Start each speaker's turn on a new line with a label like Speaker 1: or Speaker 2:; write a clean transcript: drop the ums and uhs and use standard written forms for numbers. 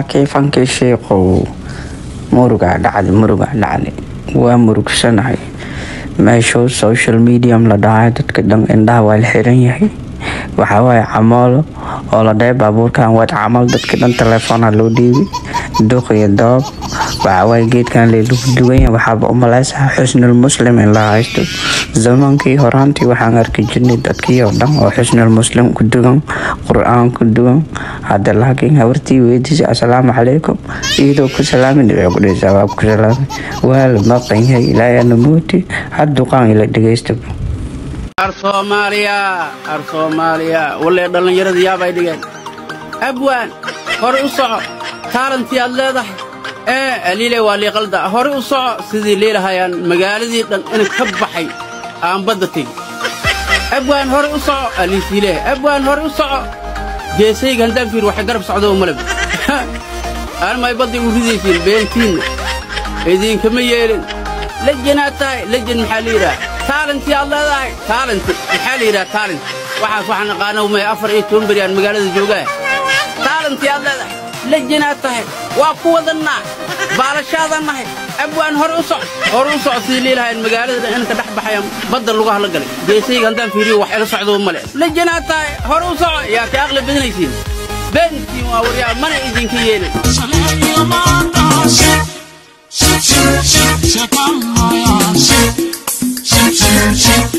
Speaker 1: كيفانكي شيقو muruga dhacday waa murugsanahay meesha social media la dhahay dadka dhan indhaha waa la xiran yahay waxa way camoolo oo la dheeb baabuurkan wad camal dadka dhan telefoon loo dhiibay duqiyo doob waxa way geedkan leeyahay duwan waxa u malaysaa xusnul muslim in la haysto zamankii horaantii waxaan arkay jirnay dadkii oo dhan oo xusnul muslim ku dugan quraan ku dugan hada laakiin hawartii weydii assalaamu calaykum iyadoo ku salaamin ku jawaab ku salaamay wal ma qeynay ilaa namuuti haddu qaan ila dhageysto Soomaaliya wala dhalinyarada yaabay dhigeen abwaan hor u soco taalantii aad leedahay aliile waa liiqalda hor u soco sidii leelahayaan magaaladii dhan in ka baxay aan badda tag abwaan hor u soco aliisiile abwaan hor u soco jeesayga hadaan fiir wax garab socdo malab aan may baddi u ridaysiin beentiin idin kama yeelin lajinaatay lajin maxaliira taalantii aad leedahay taalantii maxaliira taalant waxaan naqaano may 4 bariyaan magaalada joogaa taalantii aad leedahay lajinaatay waa ku wadanna baalashaadanahay abwaan hor u soco si leelahay magaalada in ka dhaxbaxayaan badda lagu hala galay jeesayga hadaan fiiriyo wax ila socdo male lajinaatay hor u soco yaa ka aqli badinaysiin beentii waa wariyaa mana idin ka yeelin Shit,